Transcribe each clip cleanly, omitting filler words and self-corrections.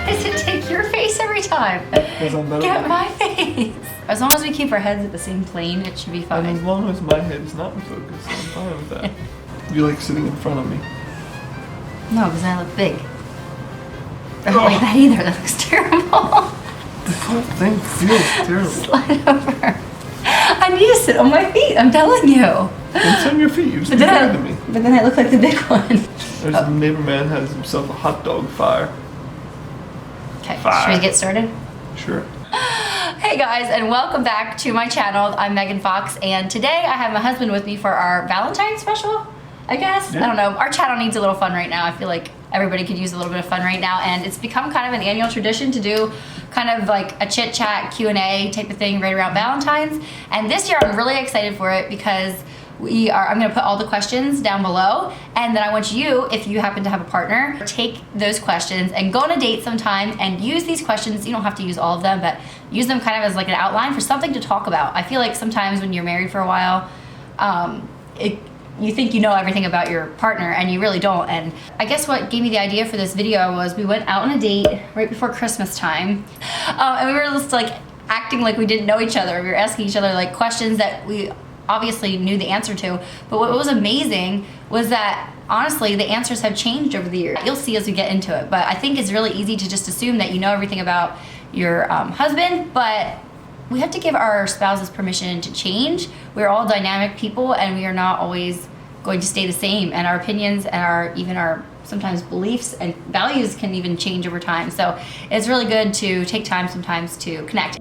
Why does it take your face every time? Because I'm better. Get my face. As long as we keep our heads at the same plane, it should be fine. And as long as my head is not in focus, I'm fine with that. You like sitting in front of me? No, because I look big. I don't like that either. That looks terrible. This whole thing feels terrible. Slide over. I need to sit on my feet. I'm telling you. And sit on your feet. You're just compared to me. But then I look like the big one. There's a neighbor man has himself a hot dog fire. Okay, should we get started? Sure. Hey guys, and welcome back to my channel. I'm Megan Fox, and today I have my husband with me for our Valentine's special, I guess. Yeah. I don't know. Our channel needs a little fun right now. I feel like everybody could use a little bit of fun right now, and it's become kind of an annual tradition to do kind of like a chit chat Q&A type of thing right around Valentine's. And this year I'm really excited for it because I'm gonna put all the questions down below, and then I want you, if you happen to have a partner, take those questions and go on a date sometime and use these questions. You don't have to use all of them, but use them kind of as like an outline for something to talk about. I feel like sometimes when you're married for a while, you think you know everything about your partner and you really don't. And I guess what gave me the idea for this video was we went out on a date right before Christmas time, and we were just like acting like we didn't know each other. We were asking each other like questions that we obviously knew the answer to, but what was amazing was that honestly the answers have changed over the years. You'll see as we get into it, but I think it's really easy to just assume that you know everything about your husband, but we have to give our spouses permission to change. We're all dynamic people, and we are not always going to stay the same, and our opinions and even our sometimes beliefs and values can even change over time. So it's really good to take time sometimes to connect.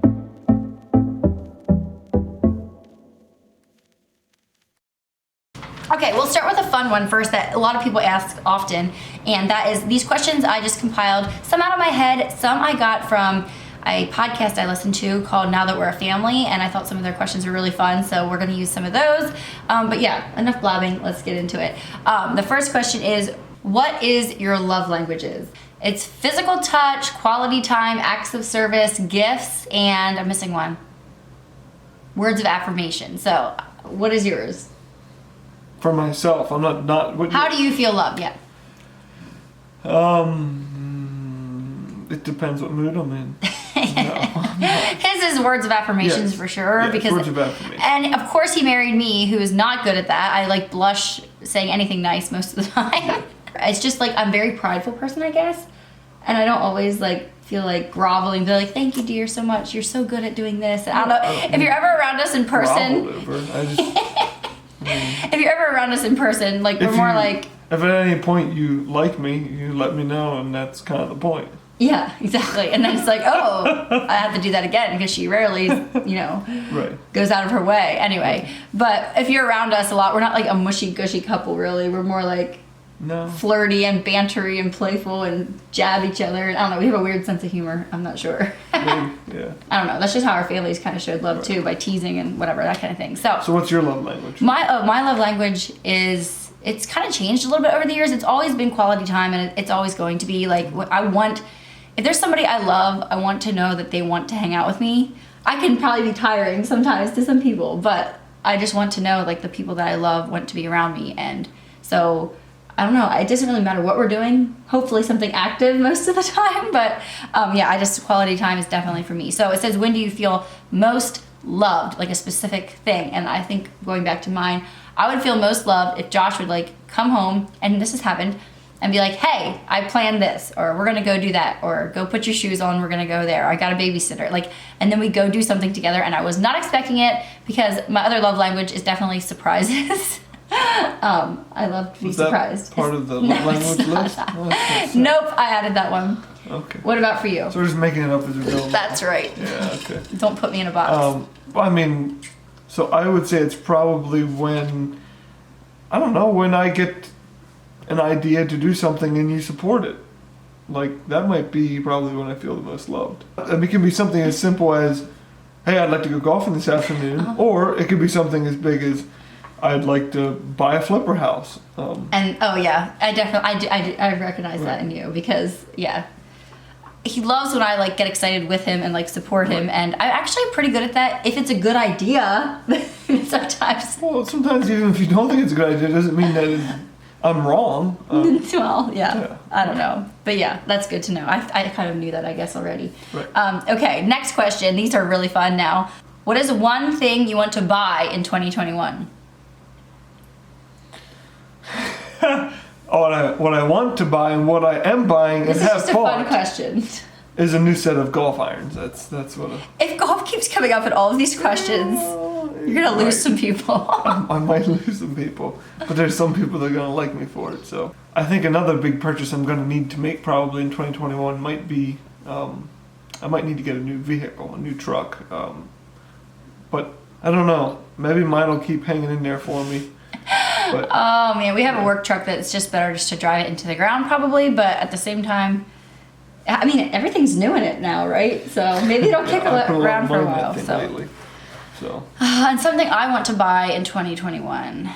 Okay, we'll start with a fun one first that a lot of people ask often, and that is these questions I just compiled, some out of my head, some I got from a podcast I listened to called Now That We're a Family, and I thought some of their questions were really fun, so we're gonna use some of those. But yeah, enough blabbing, let's get into it. The first question is, what is your love languages? It's physical touch, quality time, acts of service, gifts, and I'm missing one. Words of affirmation. So, what is yours? For myself, I'm not what How do you feel loved? Yeah. It depends what mood I'm in. His is words of affirmations, yes, for sure. Yes, because words of affirmation. And of course he married me, who is not good at that. I like blush saying anything nice most of the time. It's just like I'm a very prideful person, I guess, and I don't always like feel like groveling, be like, thank you dear so much, you're so good at doing this. And I don't know if you're ever around us in person. If you're ever around us in person, like we're more like, if at any point you like me, you let me know, and that's kind of the point. Yeah, exactly. And then it's like, oh, I have to do that again because she rarely, right, goes out of her way. Anyway, but if you're around us a lot, we're not like a mushy-gushy couple, really. We're more like flirty and bantery and playful and jab each other. And I don't know, we have a weird sense of humor. I'm not sure. Yeah. I don't know. That's just how our families kind of showed love, too, by teasing and whatever, that kind of thing. So what's your love language? My love language is, it's kind of changed a little bit over the years. It's always been quality time, and it's always going to be like what I want. If there's somebody I love, I want to know that they want to hang out with me. I can probably be tiring sometimes to some people, but I just want to know like the people that I love want to be around me. And so, I don't know, it doesn't really matter what we're doing. Hopefully something active most of the time, but yeah, quality time is definitely for me. So it says, when do you feel most loved, like a specific thing? And I think going back to mine, I would feel most loved if Josh would like come home, and this has happened, and be like, hey, I planned this, or we're gonna go do that, or go put your shoes on, we're gonna go there, I got a babysitter, like, and then we go do something together, and I was not expecting it, because my other love language is definitely surprises. I love to be surprised. That part of the love language list? Nope, I added that one. Okay. What about for you? So we're just making it up as we go. That's right. Yeah, okay. Don't put me in a box. I mean, so I would say it's probably when, I don't know, when I get an idea to do something and you support it. Like, that might be probably when I feel the most loved. It can be something as simple as, hey, I'd like to go golfing this afternoon, or it could be something as big as, I'd like to buy a flipper house. And oh yeah, I recognize that in you, because yeah, he loves when I like get excited with him and like support him, and I'm actually pretty good at that if it's a good idea. Sometimes. Well, sometimes even if you don't think it's a good idea, it doesn't mean that I'm wrong. Well, yeah, I don't know. But yeah, that's good to know. I kind of knew that, I guess, already. Right. Okay, next question. These are really fun now. What is one thing you want to buy in 2021? What I want to buy and what I am buying This and is have just a fun bought question. is a new set of golf irons. That's what. If golf keeps coming up in all of these questions, you're gonna lose some people. I might lose some people, but there's some people that are gonna like me for it. So I think another big purchase I'm gonna need to make probably in 2021 might be I might need to get a new vehicle, a new truck. But I don't know. Maybe mine will keep hanging in there for me. But, oh man, we have a work truck that's just better just to drive it into the ground probably, but at the same time, I mean, everything's new in it now, right? So maybe it'll kick around for a while. So. Lately, so. And something I want to buy in 2021.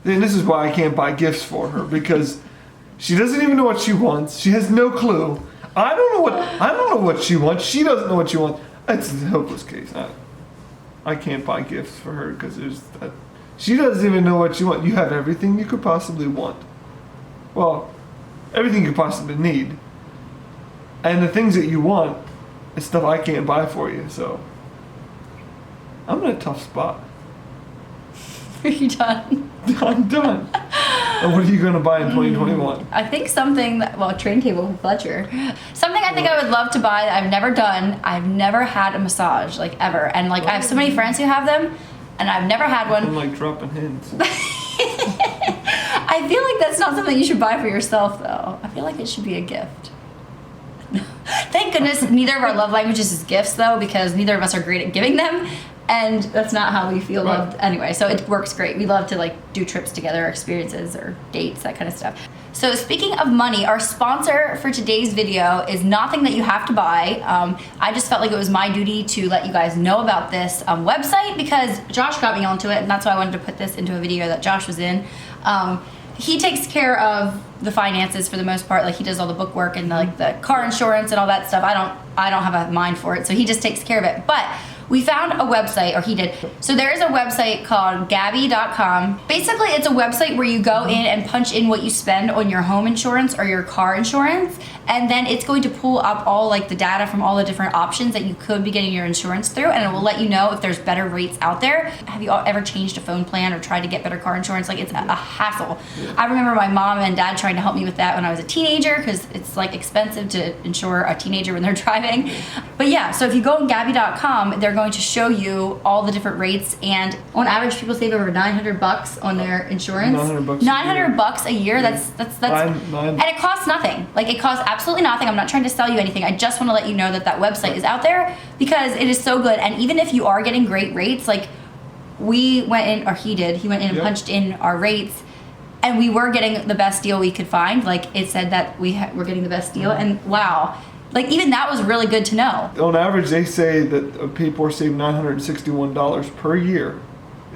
And this is why I can't buy gifts for her, because she doesn't even know what she wants. She has no clue. I don't know what she wants. She doesn't know what she wants. It's a hopeless case. I can't buy gifts for her because she doesn't even know what she wants. You have everything you could possibly want. Well, everything you could possibly need. And the things that you want is stuff I can't buy for you. So I'm in a tough spot. Are you done? I'm done. And what are you going to buy in 2021? I think something that, well, a train table for Fletcher. Something I think I would love to buy that I've never done. I've never had a massage, like, ever. And, like, I have so many friends who have them, and I've never had one. I'm, like, dropping hints. I feel like that's not something you should buy for yourself, though. I feel like it should be a gift. Thank goodness neither of our love languages is gifts, though, because neither of us are great at giving them. And that's not how we feel loved anyway. So it works great. We love to like do trips together, experiences or dates, that kind of stuff. So speaking of money, our sponsor for today's video is nothing that you have to buy. I just felt like it was my duty to let you guys know about this website because Josh got me onto it, and that's why I wanted to put this into a video that Josh was in. He takes care of the finances for the most part. Like he does all the bookwork and the car insurance and all that stuff. I don't have a mind for it, so he just takes care of it. But we found a website, or he did. So there is a website called Gabby.com. Basically, it's a website where you go in and punch in what you spend on your home insurance or your car insurance, and then it's going to pull up all like the data from all the different options that you could be getting your insurance through, and it will let you know if there's better rates out there. Have you ever changed a phone plan or tried to get better car insurance? Like, it's a hassle. I remember my mom and dad trying to help me with that when I was a teenager, because it's like expensive to insure a teenager when they're driving. But yeah, so if you go on Gabby.com, they're going to show you all the different rates, and on average people save over $900 on their insurance. $900 a year. That's and it costs nothing. Like, it costs absolutely nothing. I'm not trying to sell you anything. I just want to let you know that that website is out there because it is so good. And even if you are getting great rates, like we went in, or he went in and punched in our rates, and we were getting the best deal we could find. Like, it said that we're getting the best deal, and wow. Like, even that was really good to know. On average, they say that people are saving $961 per year.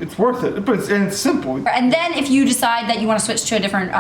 It's worth it, but it's simple. And then if you decide that you want to switch to a different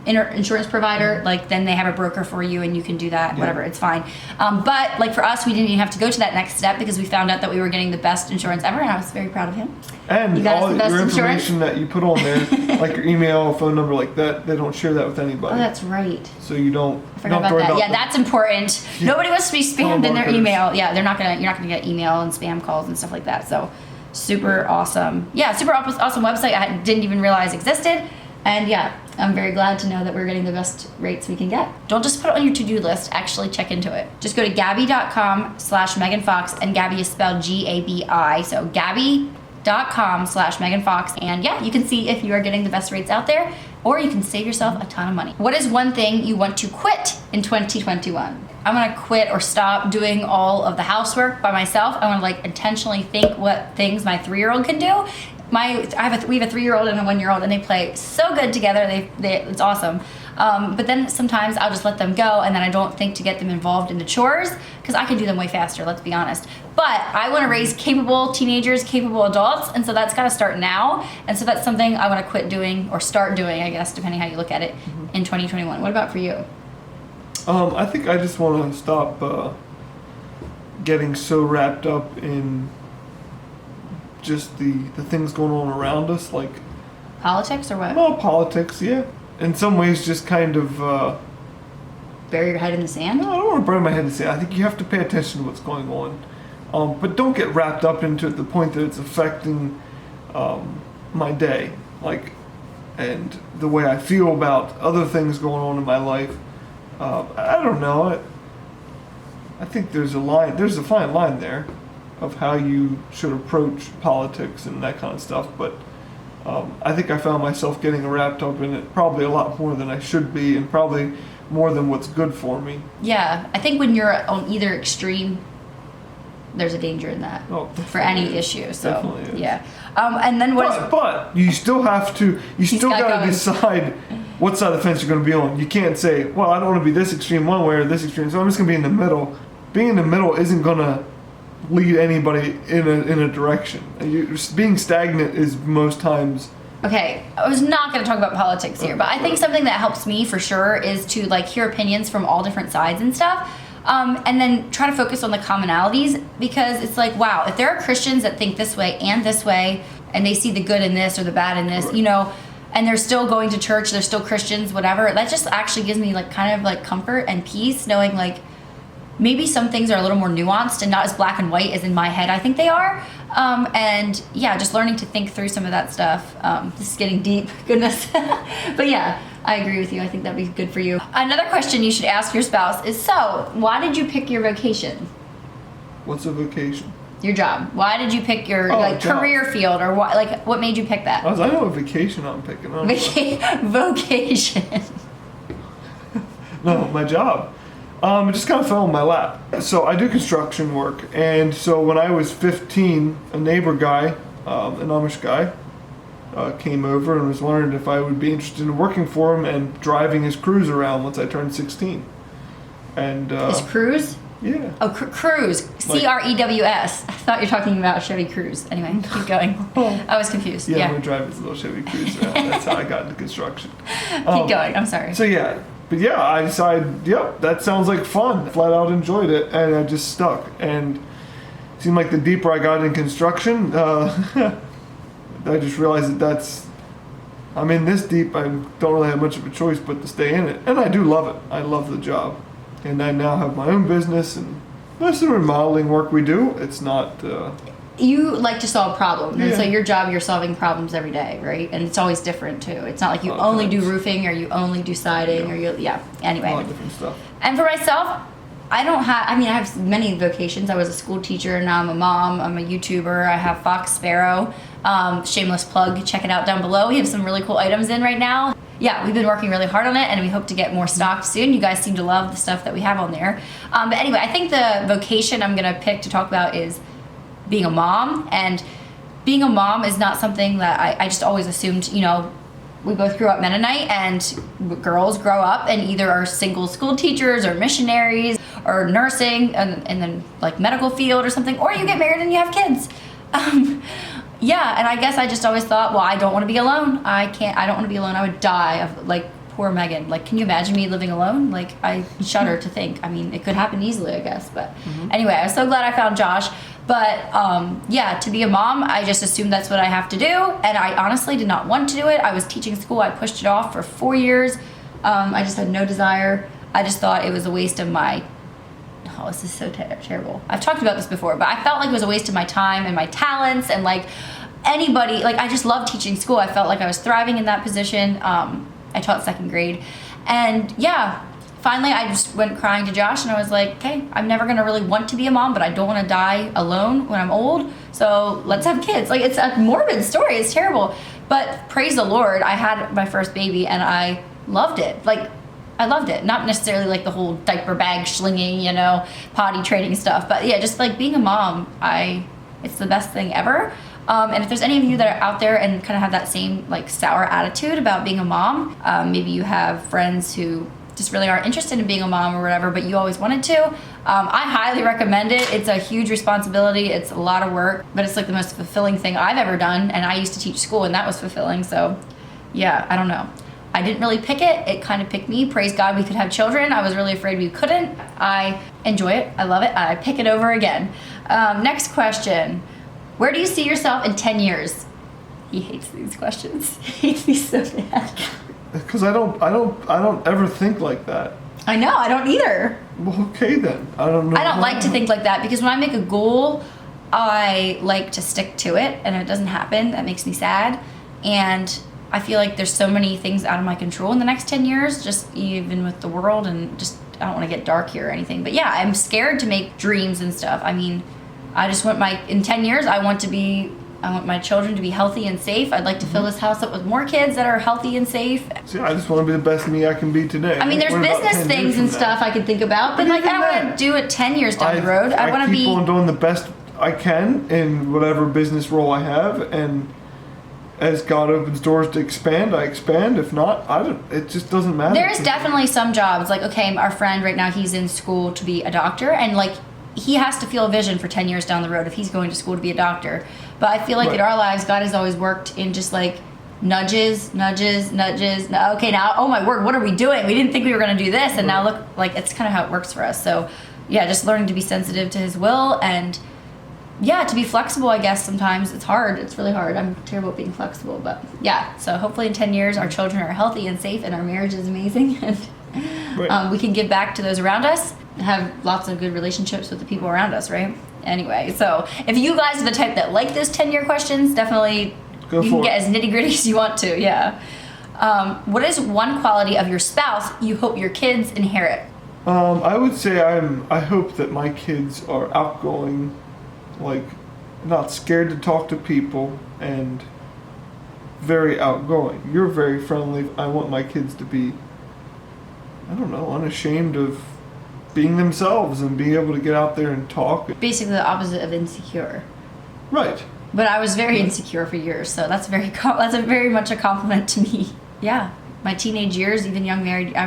insurance provider, like, then they have a broker for you and you can do that, whatever, it's fine. But like for us, we didn't even have to go to that next step because we found out that we were getting the best insurance ever, and I was very proud of him. And all your information that you put on there, like your email, phone number, like that, they don't share that with anybody. Oh, that's right. So you don't. I forgot about that. Yeah, that's important. Nobody wants to be spammed in their email. Yeah, you're not gonna get email and spam calls and stuff like that. So. Super awesome. Yeah, super awesome website I didn't even realize existed. And yeah, I'm very glad to know that we're getting the best rates we can get. Don't just put it on your to-do list, actually check into it. Just go to Gabby.com/MeganFox, and Gabby is spelled G-A-B-I. So Gabby.com/MeganFox, and yeah, you can see if you are getting the best rates out there, or you can save yourself a ton of money. What is one thing you want to quit in 2021? I'm gonna quit or stop doing all of the housework by myself. I wanna like intentionally think what things my 3-year-old can do. We have a 3-year-old and a 1-year-old, and they play so good together. It's awesome. But then sometimes I'll just let them go, and then I don't think to get them involved in the chores because I can do them way faster, let's be honest. But I want to raise capable teenagers, capable adults, and so that's got to start now. And so that's something I want to quit doing, or start doing, I guess, depending how you look at it, in 2021. What about for you? I think I just want to stop getting so wrapped up in just the things going on around us, like Politics or what? well, politics, yeah. In some ways, just kind of. Bury your head in the sand? No, I don't want to bury my head in the sand. I think you have to pay attention to what's going on, but don't get wrapped up into it to the point that it's affecting my day, like, and the way I feel about other things going on in my life. I don't know. I think there's a fine line there of how you should approach politics and that kind of stuff, but I think I found myself getting wrapped up in it probably a lot more than I should be, and probably more than what's good for me. Yeah, I think when you're on either extreme, there's a danger in that for any issue. So Definitely is. yeah, and then but you still have to. You still got to decide what side of the fence you're going to be on. You can't say, well, I don't want to be this extreme one way or this extreme, so I'm just going to be in the middle. Being in the middle isn't going to lead anybody in a direction. Being stagnant is most times. Okay, I was not going to talk about politics here, but I think something that helps me for sure is to like hear opinions from all different sides and stuff, and then try to focus on the commonalities, because it's like, wow, if there are Christians that think this way, and they see the good in this or the bad in this, Right. you know, and they're still going to church, they're still Christians, whatever, that just actually gives me like kind of like comfort and peace, knowing like maybe some things are a little more nuanced and not as black and white as in my head I think they are. And yeah, just learning to think through some of that stuff. This is getting deep, goodness. But yeah, I agree with you. I think that'd be good for you. Another question you should ask your spouse is, so why did you pick your vocation? What's a vocation? Your job. Why did you pick your job. career field, or what made you pick that? I know what vacation I'm picking. Vocation. No, my job. It just kind of fell in my lap. So I do construction work, and so when I was 15, a neighbor guy, an Amish guy, came over and was wondering if I would be interested in working for him and driving his crews around once I turned 16. And His cruise? yeah. Oh, Cruise. Crews. I thought you were talking about Chevy Cruise. Anyway, keep going. I was confused. Yeah, I'm Yeah. gonna drive his little Chevy Cruze around. That's how I got into construction. Keep going. I'm sorry. So yeah, but yeah, I decided, yep, that sounds like fun. Flat out enjoyed it, and I just stuck. And it seemed like the deeper I got in construction, I just realized that I'm in this deep. I don't really have much of a choice but to stay in it, and I do love it. I love the job, and I now have my own business, and most of the remodeling work we do, it's not. You like to solve problems, and so Yeah. your job, you're solving problems every day, right? And it's always different too. It's not like you A lot of only do times. roofing or you only do siding or you, yeah. A Anyway, lot of different stuff. and for myself, I have many vocations. I was a school teacher, now I'm a mom, I'm a YouTuber, I have Fox Sparrow. Shameless plug, check it out down below. We have some really cool items in right now. Yeah, we've been working really hard on it, and we hope to get more stock soon. You guys seem to love the stuff that we have on there. But anyway, I think the vocation I'm gonna pick to talk about is being a mom. And being a mom is not something that I just always assumed, you know, we both grew up Mennonite, and girls grow up and either are single school teachers or missionaries or nursing and then like medical field or something, or you get married and you have kids. Yeah, and I guess I just always thought, well, I don't want to be alone. I don't want to be alone. I would die of like poor Megan. Like, can you imagine me living alone? Like, I shudder to think. I mean, it could happen easily, I guess. But anyway, I was so glad I found Josh. But yeah, to be a mom, I just assumed that's what I have to do. And I honestly did not want to do it. I was teaching school. I pushed it off for 4 years. I just had no desire. I just thought it was a waste of my... Oh, this is so terrible. I've talked about this before, but I felt like it was a waste of my time and my talents, and like anybody, like I just loved teaching school. I felt like I was thriving in that position. I taught second grade, and yeah, finally I just went crying to Josh, and I was like, okay, I'm never gonna really want to be a mom, but I don't want to die alone when I'm old, so let's have kids. Like, it's a morbid story, it's terrible, but praise the Lord, I had my first baby and I loved it. Like, I loved it. Not necessarily like the whole diaper bag slinging, you know, potty training stuff, but yeah, just like being a mom, it's the best thing ever. And if there's any of you that are out there and kind of have that same like sour attitude about being a mom, maybe you have friends who just really aren't interested in being a mom or whatever, but you always wanted to, I highly recommend it. It's a huge responsibility. It's a lot of work, but it's like the most fulfilling thing I've ever done. And I used to teach school, and that was fulfilling. So yeah, I don't know. I didn't really pick it. It kind of picked me. Praise God we could have children. I was really afraid we couldn't. I enjoy it. I love it. I pick it over again. Next question. Where do you see yourself in 10 years? He hates these questions. He hates me so bad. Because I don't ever think like that. I know, I don't either. Well, okay then. I don't know. I don't like to think like that because when I make a goal, I like to stick to it, and if it doesn't happen, that makes me sad. And I feel like there's so many things out of my control in the next 10 years, just even with the world, and just, I don't want to get dark here or anything. But yeah, I'm scared to make dreams and stuff. I mean, I just want in 10 years, I want my children to be healthy and safe. I'd like to fill this house up with more kids that are healthy and safe. See, I just want to be the best me I can be today. I mean, there's business things and stuff I could think about, but like, I don't want to do it 10 years down the road. I want to be... keep on doing the best I can in whatever business role I have, and as God opens doors to expand, I expand. If not, it just doesn't matter. There's definitely some jobs, like, okay, our friend right now, he's in school to be a doctor, and like, he has to feel a vision for 10 years down the road if he's going to school to be a doctor. But I feel like in our lives, God has always worked in just like nudges. Okay, now, oh my word, what are we doing? We didn't think we were going to do this, and now look, like, it's kind of how it works for us. So yeah, just learning to be sensitive to his will, and yeah, to be flexible, I guess. Sometimes it's hard. It's really hard. I'm terrible at being flexible, but yeah. So hopefully in 10 years, our children are healthy and safe, and our marriage is amazing, and we can give back to those around us and have lots of good relationships with the people around us, right? Anyway, so if you guys are the type that like those 10-year questions, definitely you can get as nitty-gritty as you want to, yeah. What is one quality of your spouse you hope your kids inherit? I would say I hope that my kids are outgoing, like not scared to talk to people, and very outgoing. You're very friendly. I want my kids to be, I don't know, unashamed of being themselves and being able to get out there and talk. Basically the opposite of insecure. Right. But I was very insecure for years, so that's very much a compliment to me. Yeah. My teenage years, even young married, I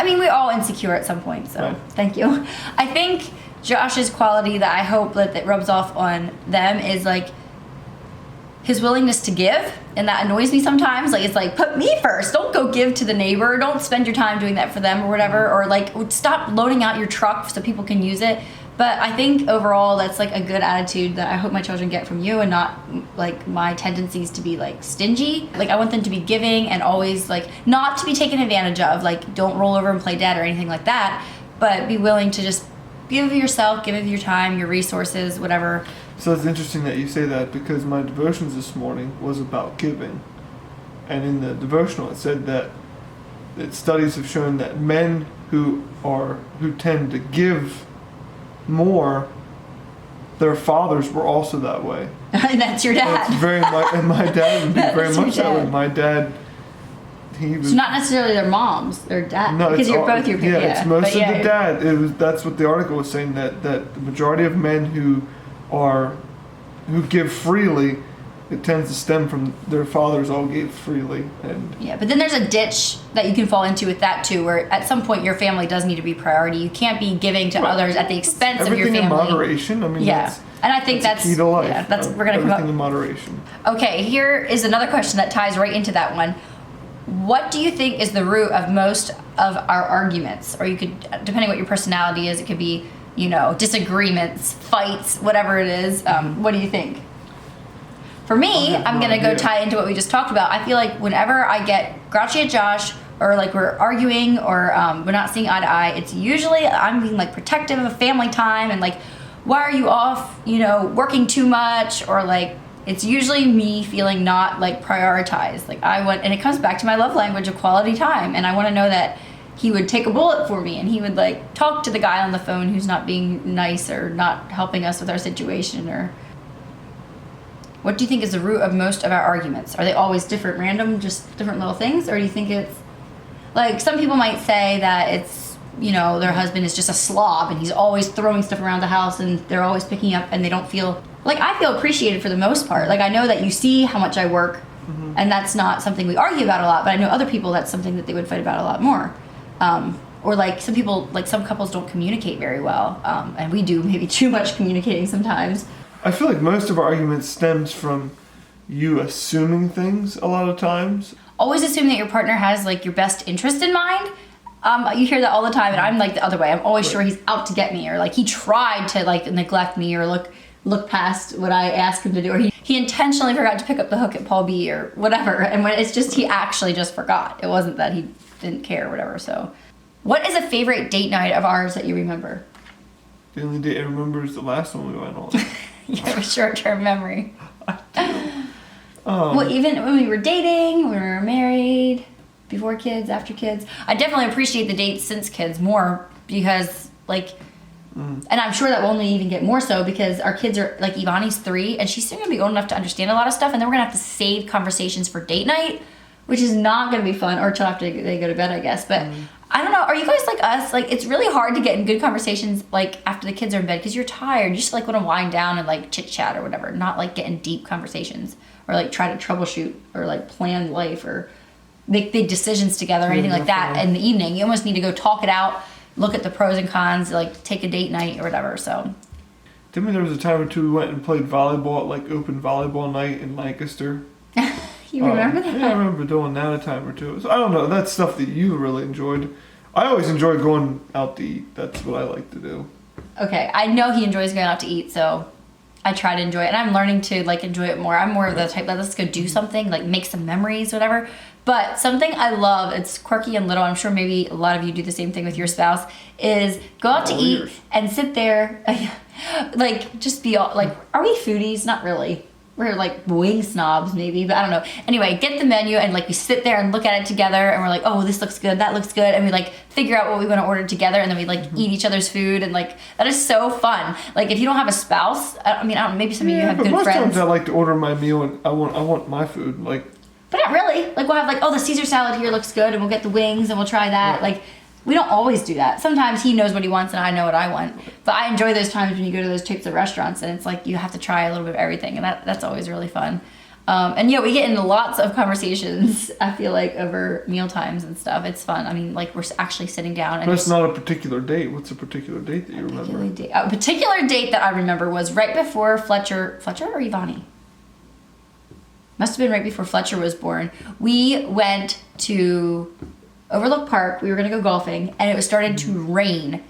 mean, we're all insecure at some point, so Thank you. I think Josh's quality that I hope that rubs off on them is like his willingness to give, and that annoys me sometimes. Like, it's like, put me first. Don't go give to the neighbor. Don't spend your time doing that for them or whatever. Or like, stop loading out your truck so people can use it. But I think overall that's like a good attitude that I hope my children get from you, and not like my tendencies to be like stingy. Like, I want them to be giving and always like not to be taken advantage of. Like, don't roll over and play dead or anything like that, but be willing to just give of yourself, give of your time, your resources, whatever. So it's interesting that you say that, because my devotions this morning was about giving. And in the devotional it said that studies have shown that men who tend to give more, their fathers were also that way. And that's your dad. That's very much, and my dad would be very much that way. My dad, he was... It's not necessarily their moms, their dad. No, because you're both your parents. Yeah, it's most of the dad. That's what the article was saying, that the majority of men who give freely, it tends to stem from their fathers all gave freely. And yeah, but then there's a ditch that you can fall into with that too, where at some point your family does need to be priority. You can't be giving to others at the expense of your family. Everything in moderation. I mean, and I think that's key to life. Yeah, we're gonna come up. Everything in moderation. Okay, here is another question that ties right into that one. What do you think is the root of most of our arguments? Or you could, depending what your personality is, it could be, disagreements, fights, whatever it is. What do you think? For me, I'm going to go tie into what we just talked about. I feel like whenever I get grouchy at Josh, or like we're arguing, or we're not seeing eye to eye, it's usually I'm being like protective of family time, and like, why are you off, working too much, or like, it's usually me feeling not like prioritized. Like, and it comes back to my love language of quality time, and I want to know that he would take a bullet for me, and he would like talk to the guy on the phone who's not being nice or not helping us with our situation. Or what do you think is the root of most of our arguments? Are they always different, random, just different little things? Or do you think it's like, some people might say that it's, their husband is just a slob and he's always throwing stuff around the house and they're always picking up, and they don't feel like, I feel appreciated for the most part. Like, I know that you see how much I work, and that's not something we argue about a lot, but I know other people, that's something that they would fight about a lot more. Or like some people, like some couples don't communicate very well, and we do maybe too much communicating sometimes. I feel like most of our arguments stems from you assuming things a lot of times. Always assume that your partner has like your best interest in mind. You hear that all the time, and I'm like the other way. I'm always sure he's out to get me, or like he tried to like neglect me, or look look past what I asked him to do, or he intentionally forgot to pick up the hook at Paul B or whatever. And when it's just, he actually just forgot. It wasn't that he didn't care or whatever. So what is a favorite date night of ours that you remember? The only date I remember is the last one we went on. You have a short-term memory. Well, even when we were dating, we were married, before kids, after kids. I definitely appreciate the dates since kids more because, like, and I'm sure that will only even get more so because our kids are, like, Evonnie's 3, and she's soon going to be old enough to understand a lot of stuff, and then we're going to have to save conversations for date night, which is not going to be fun, or till after they go to bed, I guess. But I don't know, are you guys like us? Like, it's really hard to get in good conversations, like, after the kids are in bed because you're tired. You just, like, want to wind down and, like, chit-chat or whatever, not, like, get in deep conversations or, like, try to troubleshoot or, like, plan life or make big decisions together or anything like that in the evening. You almost need to go talk it out, look at the pros and cons, like take a date night or whatever. So Didn't there was a time or two we went and played volleyball at like open volleyball night in Lancaster. You remember that? Yeah, I remember doing that a time or two. So I don't know, that's stuff that you really enjoyed. I always enjoy going out to eat. That's what I like to do. Okay, I know he enjoys going out to eat, so I try to enjoy it, and I'm learning to like enjoy it more. I'm more of the type that let's go do something, like make some memories, whatever. But something I love, it's quirky and little, I'm sure maybe a lot of you do the same thing with your spouse, is go out to eat and sit there, like just be all, like, are we foodies? Not really. We're like wing snobs maybe, but I don't know. Anyway, get the menu and like we sit there and look at it together and we're like, oh, this looks good, that looks good. And we like figure out what we want to order together and then we like eat each other's food and like, that is so fun. Like if you don't have a spouse, I mean, I don't know, maybe some of you have good friends. Most times I like to order my meal and I want my food, like. But not really. Like we'll have like, oh, the Caesar salad here looks good and we'll get the wings and we'll try that. Like we don't always do that. Sometimes he knows what he wants and I know what I want. But I enjoy those times when you go to those types of restaurants and it's like you have to try a little bit of everything and that's always really fun. And yeah, we get into lots of conversations, I feel like, over meal times and stuff. It's fun. I mean, like we're actually sitting down and that's not a particular date. What's a particular date that you remember? A particular date that I remember was right before Fletcher or Evonnie? Must have been right before Fletcher was born. We went to Overlook Park. We were gonna go golfing and it was starting to rain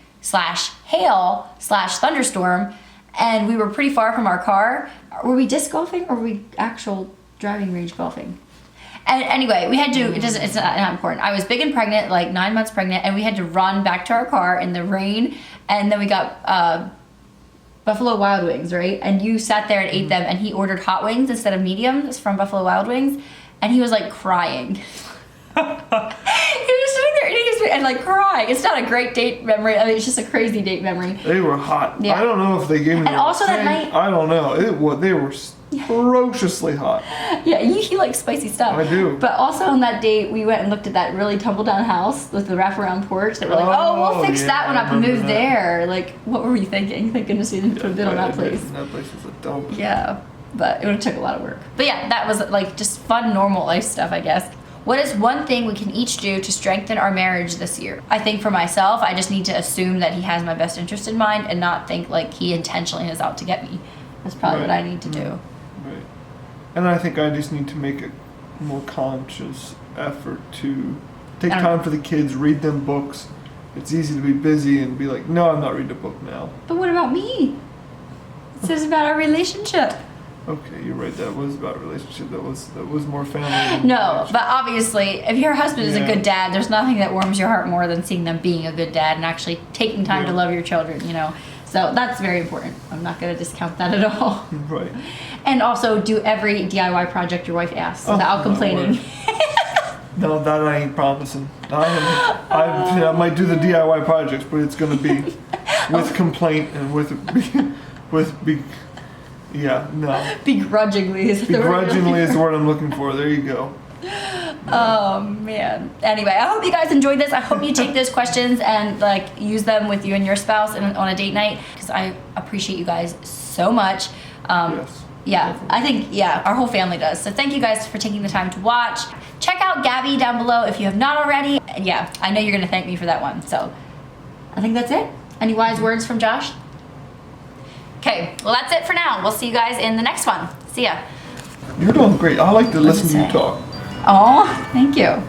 / hail / thunderstorm and we were pretty far from our car. Were we disc golfing or were we actual driving range golfing? And anyway, we had to, it's not important. I was big and pregnant, like 9 months pregnant, and we had to run back to our car in the rain and then we got Buffalo Wild Wings, right? And you sat there and ate them and he ordered hot wings instead of mediums from Buffalo Wild Wings and he was like crying. He was sitting there eating his food and like crying. It's not a great date memory. I mean, it's just a crazy date memory. They were hot. Yeah. I don't know if they gave me. And also that night, I don't know. They were ferociously hot. Yeah, you like spicy stuff. I do. But also on that date, we went and looked at that really tumble down house with the wraparound porch. That we're like, oh, we'll fix that one up and move there. Like, what were we thinking? Thank goodness we didn't put a bid on that place. That place was a dump. Yeah, but it would have took a lot of work. But yeah, that was like just fun, normal life stuff, I guess. What is one thing we can each do to strengthen our marriage this year? I think for myself, I just need to assume that he has my best interest in mind and not think like he intentionally is out to get me. That's probably what I need to do. Right. And I think I just need to make a more conscious effort to take time for the kids, read them books. It's easy to be busy and be like, no, I'm not reading a book now. But what about me? It says about our relationship. Okay, you're right. That was about relationship. That was more family. No, but obviously, if your husband is a good dad, there's nothing that warms your heart more than seeing them being a good dad and actually taking time to love your children, you know. So that's very important. I'm not going to discount that at all. Right. And also do every DIY project your wife asks without complaining. No, that I ain't promising. I might do the DIY projects, but it's going to be with complaint and yeah, no. Begrudgingly is the word. Begrudgingly is the word I'm looking for. There you go. Oh man. Anyway, I hope you guys enjoyed this. I hope you take those questions and like use them with you and your spouse on a date night because I appreciate you guys so much. Yes. Yeah, definitely. I think, our whole family does. So thank you guys for taking the time to watch. Check out Gabby down below if you have not already. And yeah, I know you're going to thank me for that one. So I think that's it. Any wise words from Josh? Okay, well that's it for now. We'll see you guys in the next one. See ya. You're doing great. I like to listen to you talk. Aw, thank you.